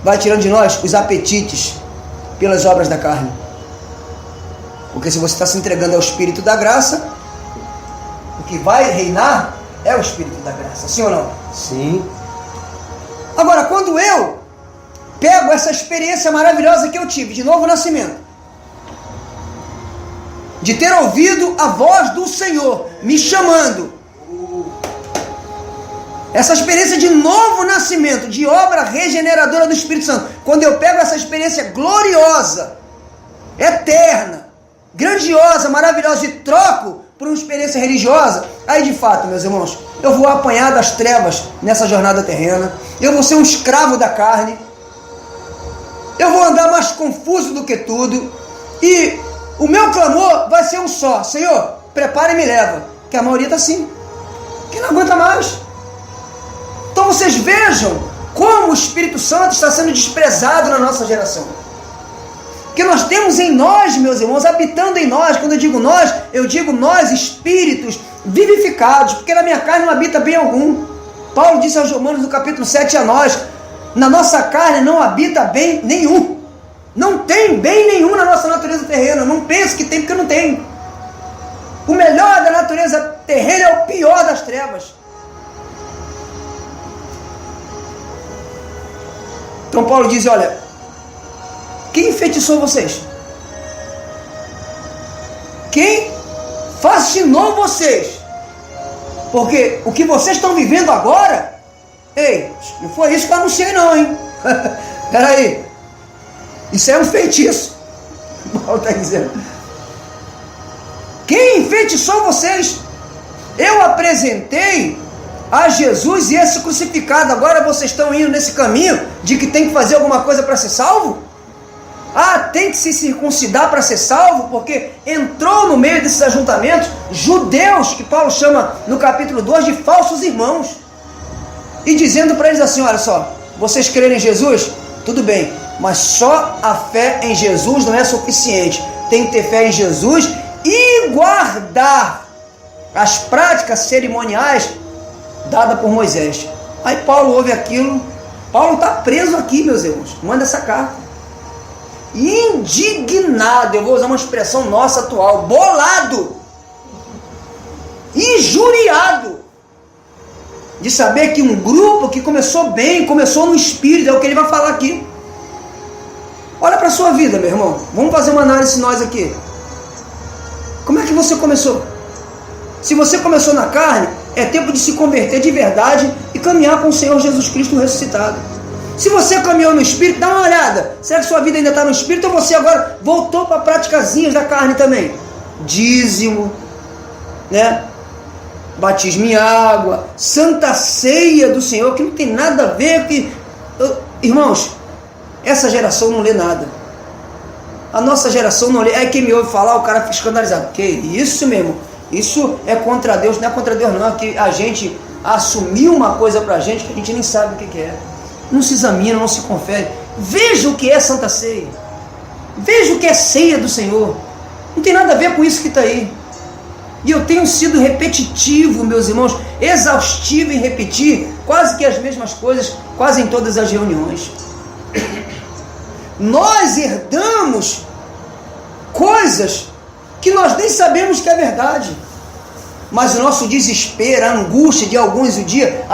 vai tirando de nós os apetites pelas obras da carne. Porque se você está se entregando ao Espírito da graça, o que vai reinar é o Espírito da graça, sim ou não? Sim. Agora, quando eu pego essa experiência maravilhosa que eu tive de novo nascimento, de ter ouvido a voz do Senhor me chamando, essa experiência de novo nascimento, de obra regeneradora do Espírito Santo, quando eu pego essa experiência gloriosa, eterna, grandiosa, maravilhosa e troco por uma experiência religiosa, aí de fato, meus irmãos, eu vou apanhar das trevas nessa jornada terrena, eu vou ser um escravo da carne, eu vou andar mais confuso do que tudo, e o meu clamor vai ser um só: Senhor, prepara e me leva. Que a maioria está assim, que não aguenta mais. Então vocês vejam como o Espírito Santo está sendo desprezado na nossa geração. Que nós temos em nós, meus irmãos, habitando em nós. Quando eu digo nós, espíritos vivificados, porque na minha carne não habita bem algum. Paulo disse aos Romanos no capítulo 7 a nós: na nossa carne não habita bem nenhum. Não tem bem nenhum na nossa natureza terrena. Não penso que tem, porque não tem. O melhor da natureza terrena é o pior das trevas. Então Paulo diz: olha, quem enfeitiçou vocês? Quem fascinou vocês? Porque o que vocês estão vivendo agora, ei, não foi isso que eu anunciei não, hein? Peraí, isso é um feitiço. Paulo está dizendo: quem enfeitiçou vocês? Eu apresentei a Jesus e esse crucificado. Agora vocês estão indo nesse caminho de que tem que fazer alguma coisa para ser salvo? Ah, tem que se circuncidar para ser salvo, porque entrou no meio desses ajuntamentos judeus, que Paulo chama no capítulo 2 de falsos irmãos, e dizendo para eles assim: olha só, vocês crerem em Jesus? Tudo bem, mas só a fé em Jesus não é suficiente. Tem que ter fé em Jesus e guardar as práticas cerimoniais dadas por Moisés. Aí Paulo ouve aquilo. Paulo está preso aqui, meus irmãos. Manda essa carta. Indignado, eu vou usar uma expressão nossa atual, bolado, injuriado, de saber que um grupo que começou bem, começou no espírito, é o que ele vai falar aqui. Olha para a sua vida, meu irmão. Vamos fazer uma análise nós aqui. Como é que você começou? Se você começou na carne, é tempo de se converter de verdade e caminhar com o Senhor Jesus Cristo ressuscitado. Se você caminhou no Espírito, dá uma olhada. Será que sua vida ainda está no Espírito, ou você agora voltou para praticazinhas da carne também? Dízimo, né? Batismo em água, Santa Ceia do Senhor, que não tem nada a ver que... Irmãos, essa geração não lê nada. A nossa geração não lê. Aí quem me ouve falar, o cara fica escandalizado. Que isso mesmo? Isso é contra Deus. Não é contra Deus não, é que a gente assumiu uma coisa pra gente que a gente nem sabe o que é. Não se examina, não se confere. Veja o que é Santa Ceia. Veja o que é ceia do Senhor. Não tem nada a ver com isso que está aí. E eu tenho sido repetitivo, meus irmãos, exaustivo em repetir quase que as mesmas coisas, quase em todas as reuniões. Nós herdamos coisas que nós nem sabemos que é verdade. Mas o nosso desespero, a angústia de alguns o dia,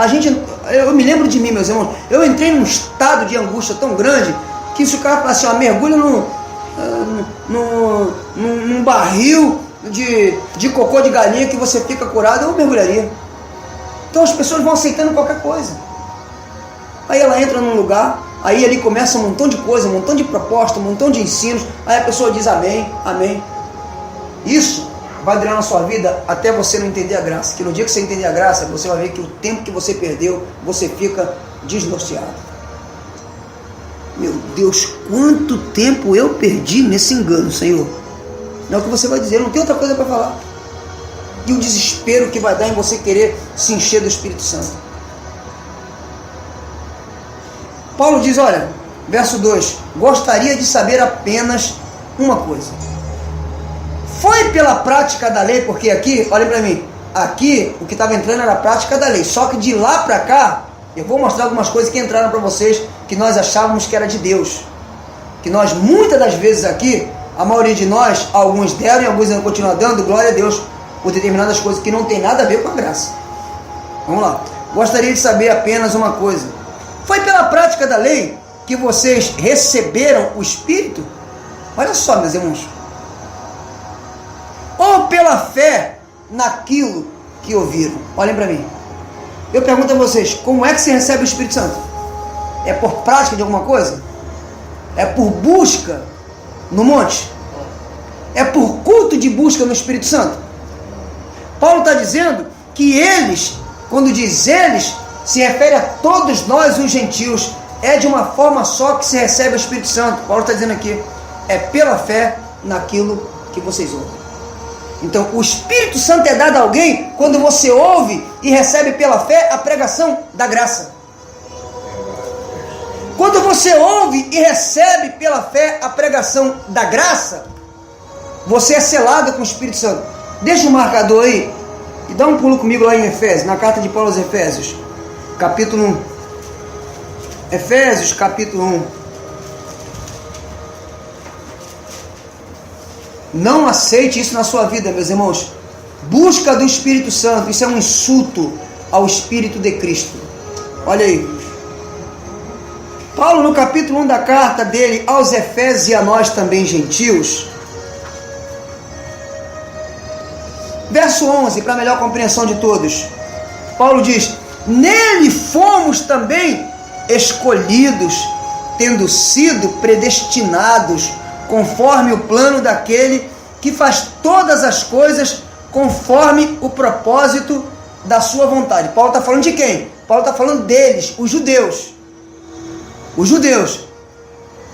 eu me lembro de mim, meus irmãos, eu entrei num estado de angústia tão grande, que se o cara fala assim, mergulha num barril de cocô de galinha que você fica curado, eu mergulharia. Então as pessoas vão aceitando qualquer coisa. Aí ela entra num lugar, aí ali começa um montão de coisa, um montão de propostas, um montão de ensinos, aí a pessoa diz amém, amém. Isso vai durar na sua vida até você não entender a graça. Que no dia que você entender a graça, você vai ver que o tempo que você perdeu, você fica desnorteado. Meu Deus, quanto tempo eu perdi nesse engano, Senhor. Não é o que você vai dizer, não tem outra coisa para falar. E o desespero que vai dar em você querer se encher do Espírito Santo. Paulo diz, olha, verso 2, gostaria de saber apenas uma coisa. Foi pela prática da lei, porque aqui, olhem para mim, aqui o que estava entrando era a prática da lei, só que de lá para cá, eu vou mostrar algumas coisas que entraram para vocês, que nós achávamos que era de Deus. Que nós, muitas das vezes aqui, a maioria de nós, alguns deram e alguns ainda continuam dando glória a Deus por determinadas coisas que não tem nada a ver com a graça. Vamos lá. Gostaria de saber apenas uma coisa. Foi pela prática da lei que vocês receberam o Espírito? Olha só, meus irmãos. Ou pela fé naquilo que ouviram? Olhem para mim. Eu pergunto a vocês, como é que se recebe o Espírito Santo? É por prática de alguma coisa? É por busca no monte? É por culto de busca no Espírito Santo? Paulo está dizendo que eles, quando diz eles, se refere a todos nós os gentios. É de uma forma só que se recebe o Espírito Santo. Paulo está dizendo aqui, é pela fé naquilo que vocês ouvem. Então, o Espírito Santo é dado a alguém quando você ouve e recebe pela fé a pregação da graça. Quando você ouve e recebe pela fé a pregação da graça, você é selado com o Espírito Santo. Deixa o marcador aí e dá um pulo comigo lá em Efésios, na carta de Paulo aos Efésios, capítulo 1. Efésios, capítulo 1. Não aceite isso na sua vida, meus irmãos. Busca do Espírito Santo, isso é um insulto ao Espírito de Cristo. Olha aí. Paulo, no capítulo 1 da carta dele aos Efésios e a nós também gentios, verso 11, para melhor compreensão de todos, Paulo diz: nele fomos também escolhidos, tendo sido predestinados, conforme o plano daquele que faz todas as coisas conforme o propósito da sua vontade. Paulo está falando de quem? Paulo está falando deles, os judeus. Os judeus.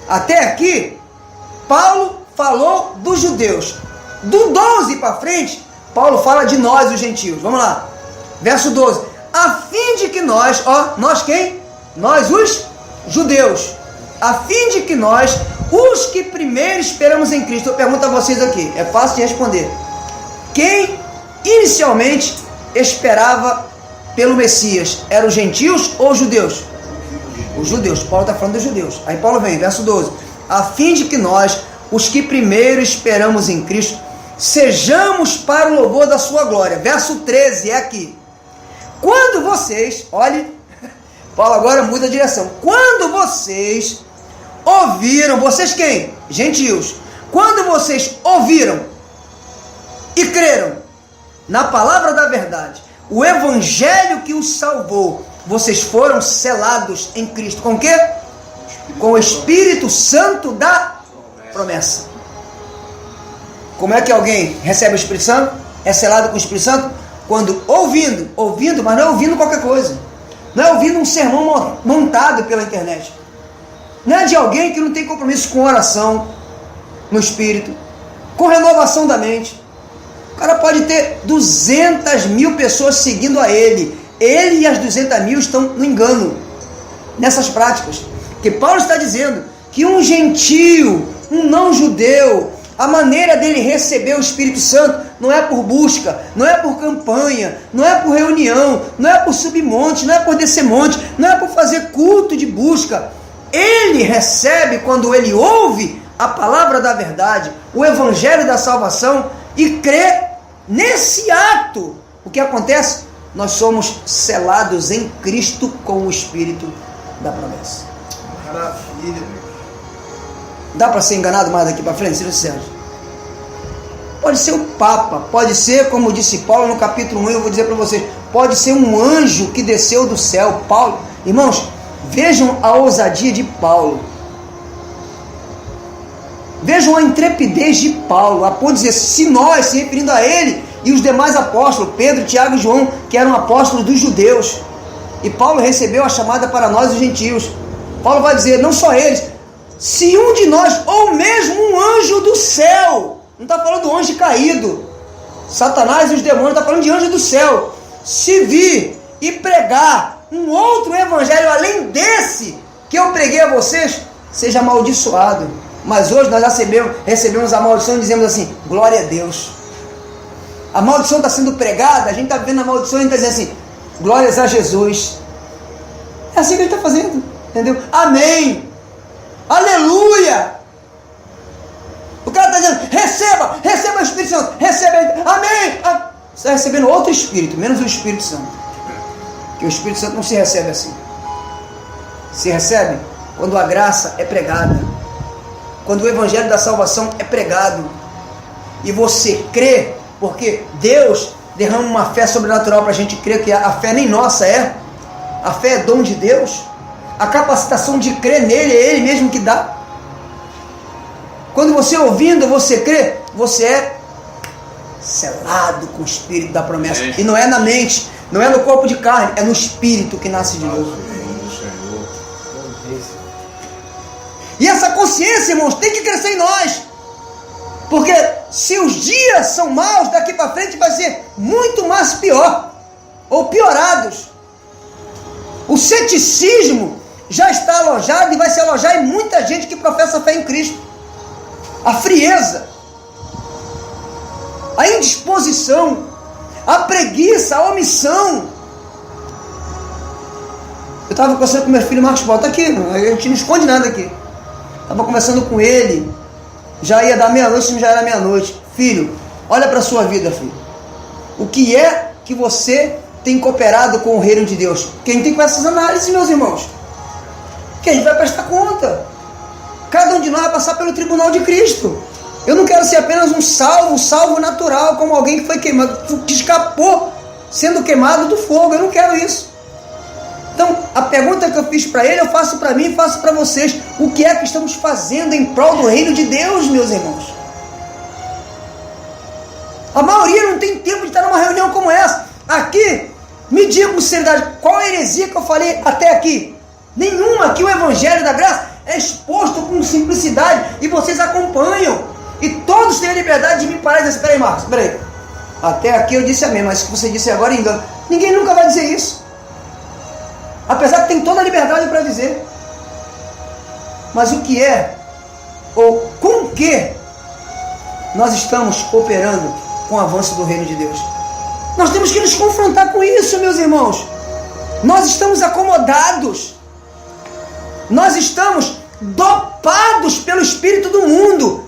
Até aqui, Paulo falou dos judeus. Do 12 para frente, Paulo fala de nós, os gentios. Vamos lá. Verso 12. A fim de que nós, nós quem? Nós, os judeus. A fim de que nós, os que primeiro esperamos em Cristo. Eu pergunto a vocês aqui, é fácil de responder. Quem inicialmente esperava pelo Messias? Eram os gentios ou os judeus? Os judeus. Paulo está falando dos judeus. Aí Paulo vem, verso 12. A fim de que nós, os que primeiro esperamos em Cristo, sejamos para o louvor da sua glória. Verso 13 é aqui. Quando vocês, olhe, Paulo agora muda a direção. Quando vocês ouviram, vocês quem? Gentios. Quando vocês ouviram e creram na palavra da verdade, o evangelho que os salvou, vocês foram selados em Cristo. Com o quê? Com o Espírito Santo da promessa. Como é que alguém recebe o Espírito Santo? É selado com o Espírito Santo? Quando ouvindo, mas não é ouvindo qualquer coisa. Não é ouvindo um sermão montado pela internet. Não é de alguém que não tem compromisso com oração no Espírito, com renovação da mente. O cara pode ter 200 mil pessoas seguindo a ele. Ele e as 200 mil estão no engano, nessas práticas. Porque Paulo está dizendo que um gentio, um não judeu, a maneira dele receber o Espírito Santo não é por busca, não é por campanha, não é por reunião, não é por subir monte, não é por descer monte, não é por fazer culto de busca. Ele recebe quando ele ouve a palavra da verdade, o evangelho da salvação, e crê nesse ato. O que acontece? Nós somos selados em Cristo com o Espírito da promessa. Maravilha. Dá para ser enganado mais daqui para frente, Senhor Sérgio? Pode ser o Papa, pode ser, como disse Paulo no capítulo 1, eu vou dizer para vocês, pode ser um anjo que desceu do céu. Paulo, irmãos, vejam a ousadia de Paulo. Vejam a intrepidez de Paulo, a ponto de dizer, se nós, se referindo a ele e os demais apóstolos, Pedro, Tiago e João, que eram apóstolos dos judeus, e Paulo recebeu a chamada para nós, os gentios. Paulo vai dizer, não só eles, se um de nós, ou mesmo um anjo do céu, não está falando do anjo caído, Satanás e os demônios, está falando de anjo do céu, se vir e pregar um outro evangelho além desse que eu preguei a vocês, seja amaldiçoado. Mas hoje nós recebemos a maldição e dizemos assim, glória a Deus. A maldição está sendo pregada, a gente está vendo a maldição e está dizendo assim, glórias a Jesus. É assim que ele está fazendo. Entendeu? Amém. Aleluia. O cara está dizendo, receba o Espírito Santo, receba, amém. Você está recebendo outro Espírito, menos o Espírito Santo. Porque o Espírito Santo não se recebe assim. Se recebe quando a graça é pregada, quando o Evangelho da salvação é pregado, e você crê, porque Deus derrama uma fé sobrenatural para a gente crer, que a fé nem nossa é, a fé é dom de Deus, a capacitação de crer nele é Ele mesmo que dá. Quando você ouvindo, você crê, você é selado com o Espírito da promessa, e não é na mente, não é no corpo de carne, é no Espírito que nasce de novo. E essa consciência, irmãos, tem que crescer em nós, porque se os dias são maus, daqui para frente vai ser muito mais pior, ou piorados. O ceticismo já está alojado e vai se alojar em muita gente que professa fé em Cristo. A frieza, a indisposição, a preguiça, a omissão. Eu estava conversando com meu filho Marcos Paulo, está aqui, a gente não esconde nada aqui. Estava conversando com ele, já ia dar meia-noite, não já era meia-noite. Filho, olha para a sua vida, filho. O que é que você tem cooperado com o reino de Deus? Quem tem com essas análises, meus irmãos? Que a gente vai prestar conta. Cada um de nós vai passar pelo tribunal de Cristo. Eu não quero ser apenas um salvo natural, como alguém que foi queimado, que escapou sendo queimado do fogo. Eu não quero isso. Então, a pergunta que eu fiz para ele, eu faço para mim e faço para vocês. O que é que estamos fazendo em prol do reino de Deus, meus irmãos? A maioria não tem tempo de estar numa reunião como essa. Aqui, me diga com seriedade, qual a heresia que eu falei até aqui? Nenhuma. Aqui o Evangelho da Graça é exposto com simplicidade e vocês acompanham. E todos têm a liberdade de me parar e dizer, espera aí, Marcos, espera aí. Até aqui eu disse amém, mas se você disse agora engano. Ninguém nunca vai dizer isso. Apesar que tem toda a liberdade para dizer. Mas o que é, ou com que nós estamos cooperando com o avanço do reino de Deus? Nós temos que nos confrontar com isso, meus irmãos. Nós estamos acomodados. Nós estamos dopados pelo espírito do mundo.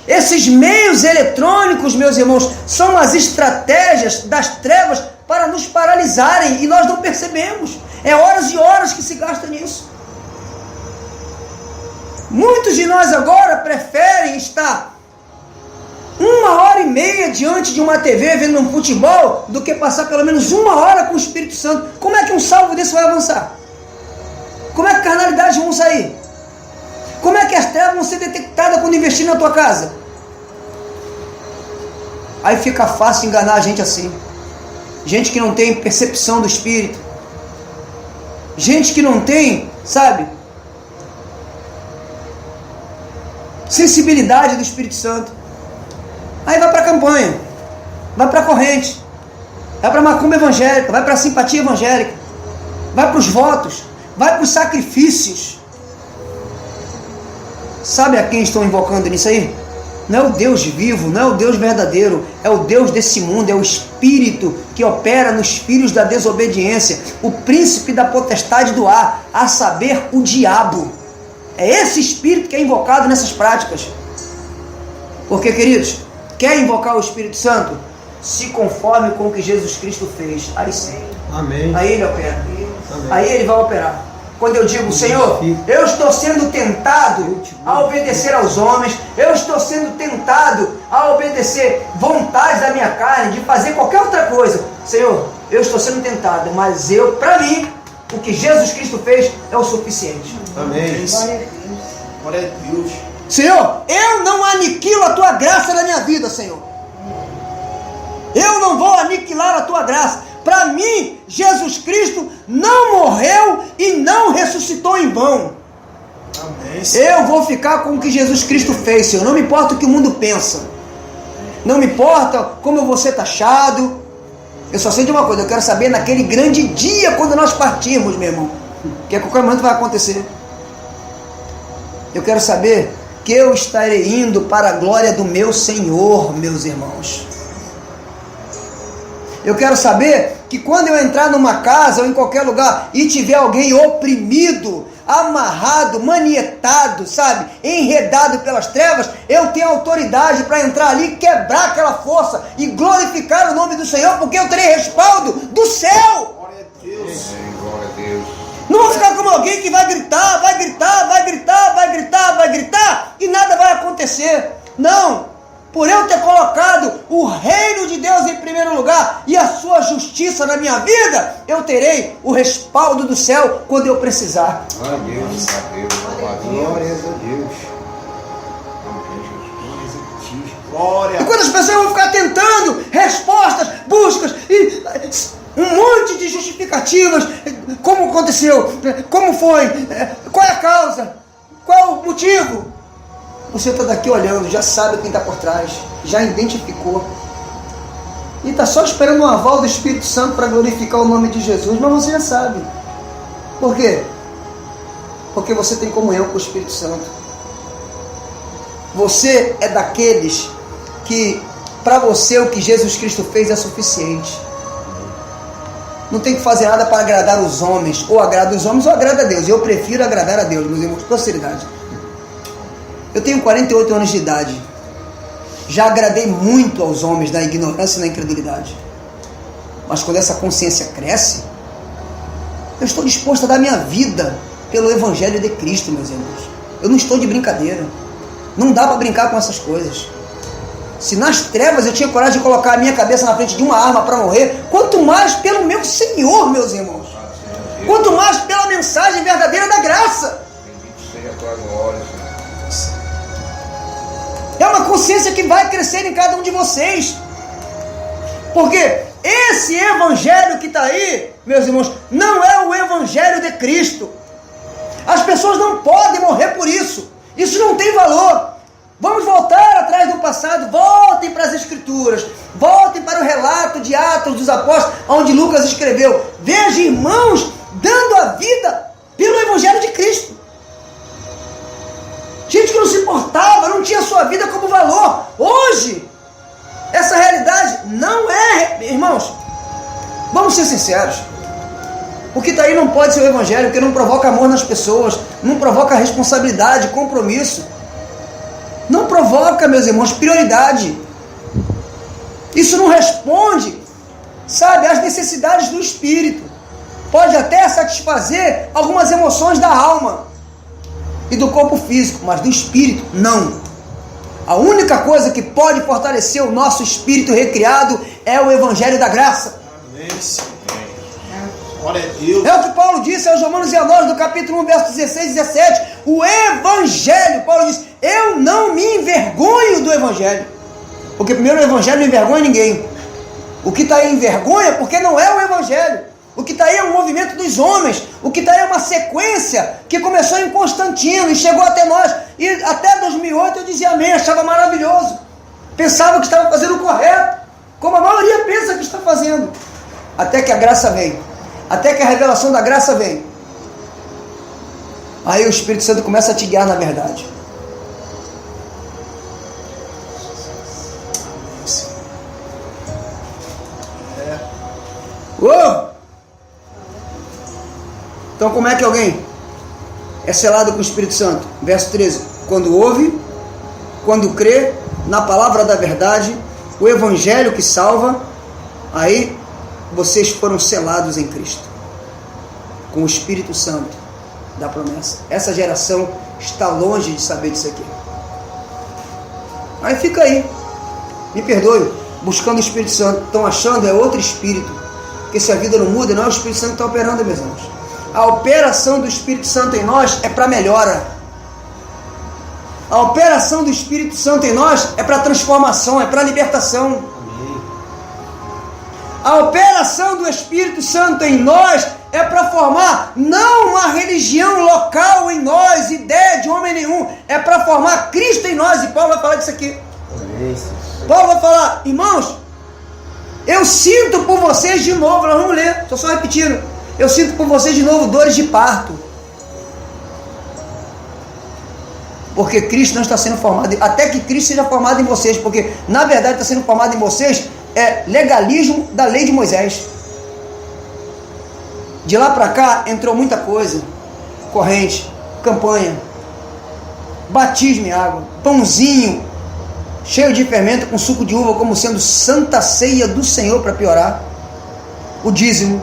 Esses meios eletrônicos, meus irmãos, são as estratégias das trevas para nos paralisarem e nós não percebemos. É horas e horas que se gasta nisso. Muitos de nós agora preferem estar 1h30 diante de uma TV vendo um futebol do que passar pelo menos 1 hora com o Espírito Santo. Como é que um salvo desse vai avançar? Como é que carnalidades vão sair? Como é que as trevas vão ser detectadas quando investir na tua casa? Aí fica fácil enganar a gente assim. Gente que não tem percepção do Espírito. Gente que não tem, sabe, sensibilidade do Espírito Santo. Aí vai para a campanha, vai para a corrente, vai para a macumba evangélica, vai para a simpatia evangélica, vai para os votos, vai para os sacrifícios. Sabe a quem estão invocando nisso aí? Não é o Deus vivo, não é o Deus verdadeiro, é o Deus desse mundo, é o espírito que opera nos filhos da desobediência, o príncipe da potestade do ar, a saber, o diabo. É esse espírito que é invocado nessas práticas. Porque, queridos, quer invocar o Espírito Santo? Se conforme com o que Jesus Cristo fez. Aí sim. Amém. Aí ele opera. Amém. Aí ele vai operar. Quando eu digo, Senhor, eu estou sendo tentado a obedecer aos homens, eu estou sendo tentado a obedecer vontades da minha carne, de fazer qualquer outra coisa. Senhor, eu estou sendo tentado, mas para mim, o que Jesus Cristo fez é o suficiente. Amém. Glória a Deus. Senhor, eu não aniquilo a tua graça na minha vida, Senhor. Eu não vou aniquilar a tua graça. Para mim, Jesus Cristo não morreu e não ressuscitou em vão. Amém. Eu vou ficar com o que Jesus Cristo fez, Senhor. Não me importa o que o mundo pensa. Não me importa como eu vou ser taxado. Eu só sei de uma coisa, eu quero saber naquele grande dia quando nós partirmos, meu irmão. Que a qualquer momento vai acontecer. Eu quero saber que eu estarei indo para a glória do meu Senhor, meus irmãos. Eu quero saber que quando eu entrar numa casa ou em qualquer lugar e tiver alguém oprimido, amarrado, manietado, sabe, enredado pelas trevas, eu tenho autoridade para entrar ali, quebrar aquela força e glorificar o nome do Senhor, porque eu terei respaldo do céu. Glória a Deus. Glória a Deus. Não vou ficar como alguém que vai gritar, vai gritar, vai gritar, vai gritar, vai gritar e nada vai acontecer. Não, por eu ter colocado o reino de Deus em primeiro lugar e a sua justiça na minha vida, eu terei o respaldo do céu quando eu precisar. Glória a Deus, glória a Deus. Glória. E quando as pessoas vão ficar tentando respostas, buscas e um monte de justificativas, como aconteceu, como foi, qual é a causa, qual é o motivo, você está daqui olhando, já sabe quem está por trás, já identificou e está só esperando um aval do Espírito Santo para glorificar o nome de Jesus, mas você já sabe. Por quê? Porque você tem comunhão com o Espírito Santo. Você é daqueles que para você o que Jesus Cristo fez é suficiente. Não tem que fazer nada para agradar os homens, ou agrada os homens ou agrada a Deus. Eu prefiro agradar a Deus, meus irmãos, com sinceridade. Eu tenho 48 anos de idade, já agradei muito aos homens na ignorância e na incredulidade, mas quando essa consciência cresce, eu estou disposto a dar minha vida pelo Evangelho de Cristo, meus irmãos. Eu não estou de brincadeira, não dá para brincar com essas coisas. Se nas trevas eu tinha coragem de colocar a minha cabeça na frente de uma arma para morrer, quanto mais pelo meu Senhor, meus irmãos, quanto mais pela mensagem verdadeira da graça. Bendito seja a tua glória, Senhor. É uma consciência que vai crescer em cada um de vocês, porque esse evangelho que está aí, meus irmãos, não é o evangelho de Cristo. As pessoas não podem morrer por isso, isso não tem valor. Vamos voltar atrás do passado, voltem para as Escrituras, voltem para o relato de Atos dos Apóstolos, onde Lucas escreveu, veja irmãos dando a vida pelo evangelho de Cristo. Gente que não se importava, não tinha sua vida como valor. Hoje, essa realidade não é, irmãos, vamos ser sinceros, o que está aí não pode ser o evangelho, porque não provoca amor nas pessoas, não provoca responsabilidade, compromisso, não provoca, meus irmãos, prioridade. Isso não responde, sabe, às necessidades do espírito. Pode até satisfazer algumas emoções da alma e do corpo físico, mas do espírito, não. A única coisa que pode fortalecer o nosso espírito recriado é o evangelho da graça. Amém, Senhor. Glória a Deus. É o que Paulo disse aos Romanos e a nós, no capítulo 1, verso 16 e 17. O evangelho, Paulo diz, eu não me envergonho do evangelho. Porque primeiro o evangelho não envergonha ninguém. O que está aí envergonha porque não é o evangelho. O que está aí é um movimento dos homens. O que está aí é uma sequência que começou em Constantino e chegou até nós. E até 2008 eu dizia amém, achava maravilhoso. Pensava que estava fazendo o correto, como a maioria pensa que está fazendo. Até que a graça vem. Até que a revelação da graça vem. Aí o Espírito Santo começa a te guiar na verdade. Então como é que alguém é selado com o Espírito Santo? Verso 13. Quando ouve, quando crê na palavra da verdade, o evangelho que salva, aí vocês foram selados em Cristo, com o Espírito Santo da promessa. Essa geração está longe de saber disso aqui. Aí fica aí, me perdoe, buscando o Espírito Santo, estão achando é outro Espírito, porque se a vida não muda, não é o Espírito Santo que está operando, meus irmãos. A operação do Espírito Santo em nós é para melhora. A operação do Espírito Santo em nós é para transformação, é para libertação. A operação do Espírito Santo em nós é para formar não uma religião local em nós, ideia de homem nenhum, é para formar Cristo em nós. E Paulo vai falar disso aqui. Paulo vai falar, irmãos, eu sinto por vocês de novo, nós vamos ler, estou só repetindo, eu sinto por vocês de novo dores de parto, porque Cristo não está sendo formado, até que Cristo seja formado em vocês, porque na verdade está sendo formado em vocês é legalismo da lei de Moisés. De lá para cá entrou muita coisa. Corrente, campanha, batismo em água, pãozinho cheio de fermento com suco de uva como sendo santa ceia do Senhor, para piorar. O dízimo,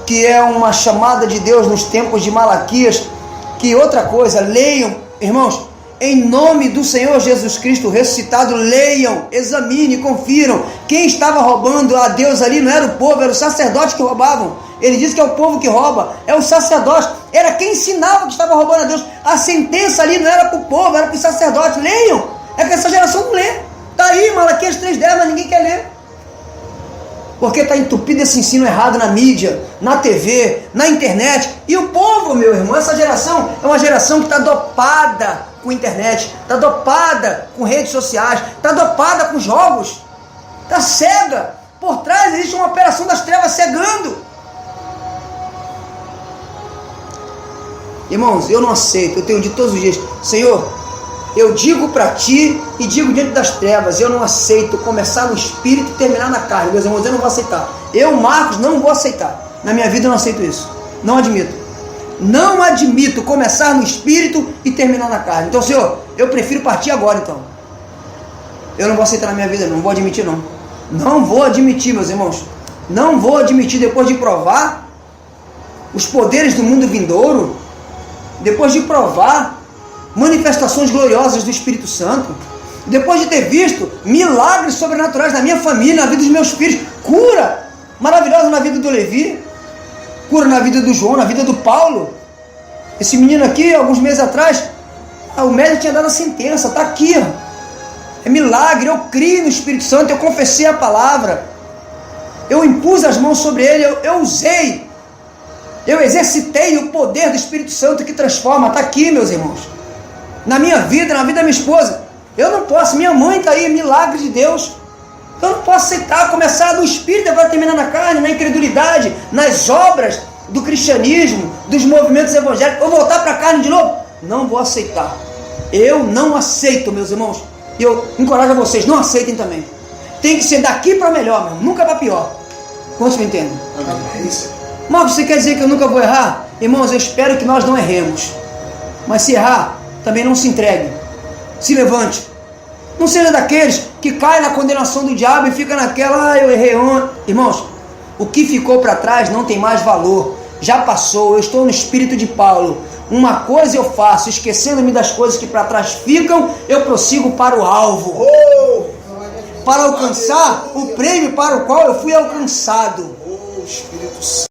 que é uma chamada de Deus nos tempos de Malaquias. Que outra coisa, leiam, irmãos, em nome do Senhor Jesus Cristo ressuscitado, leiam, examinem, confiram. Quem estava roubando a Deus ali não era o povo, era os sacerdotes que roubavam. Ele diz que é o povo que rouba, é o sacerdote, era quem ensinava que estava roubando a Deus. A sentença ali não era para o povo, era para os sacerdotes. Leiam, é que essa geração não lê. Está aí, Malaquias 3:10, mas ninguém quer ler. Porque está entupido esse ensino errado na mídia, na TV, na internet. E o povo, meu irmão, essa geração é uma geração que está dopada com internet, está dopada com redes sociais, está dopada com jogos, está cega. Por trás existe uma operação das trevas cegando. Irmãos, eu não aceito, eu tenho dito todos os dias, Senhor, eu digo para ti e digo diante das trevas, eu não aceito começar no espírito e terminar na carne. Meus irmãos, eu não vou aceitar. Eu, Marcos, não vou aceitar. Na minha vida eu não aceito isso. Não admito. Não admito começar no espírito e terminar na carne. Então, Senhor, eu prefiro partir agora, então. Eu não vou aceitar na minha vida, não vou admitir, não. Não vou admitir, meus irmãos. Não vou admitir, depois de provar os poderes do mundo vindouro, depois de provar manifestações gloriosas do Espírito Santo, depois de ter visto milagres sobrenaturais na minha família, na vida dos meus filhos, cura maravilhosa na vida do Levi, cura na vida do João, na vida do Paulo. Esse menino aqui, alguns meses atrás, o médico tinha dado a sentença, está aqui, é milagre. Eu criei no Espírito Santo, eu confessei a palavra, eu impus as mãos sobre ele, eu usei, eu exercitei o poder do Espírito Santo que transforma. Está aqui, meus irmãos, na minha vida, na vida da minha esposa. Eu não posso, minha mãe está aí, milagre de Deus. Eu não posso aceitar, começar no espírito, agora terminar na carne, na incredulidade, nas obras do cristianismo, dos movimentos evangélicos. Eu voltar para a carne de novo? Não vou aceitar. Eu não aceito, meus irmãos. E eu encorajo a vocês, não aceitem também. Tem que ser daqui para melhor, meu, nunca para pior. Quantos me entendem? Marcos, você quer dizer que eu nunca vou errar? Irmãos, eu espero que nós não erremos. Mas se errar, também não se entregue. Se levante. Não seja daqueles que caem na condenação do diabo e fica naquela, eu errei ontem. Irmãos, o que ficou para trás não tem mais valor. Já passou, eu estou no espírito de Paulo. Uma coisa eu faço, esquecendo-me das coisas que para trás ficam, eu prossigo para o alvo. Para alcançar o prêmio para o qual eu fui alcançado. Espírito Santo.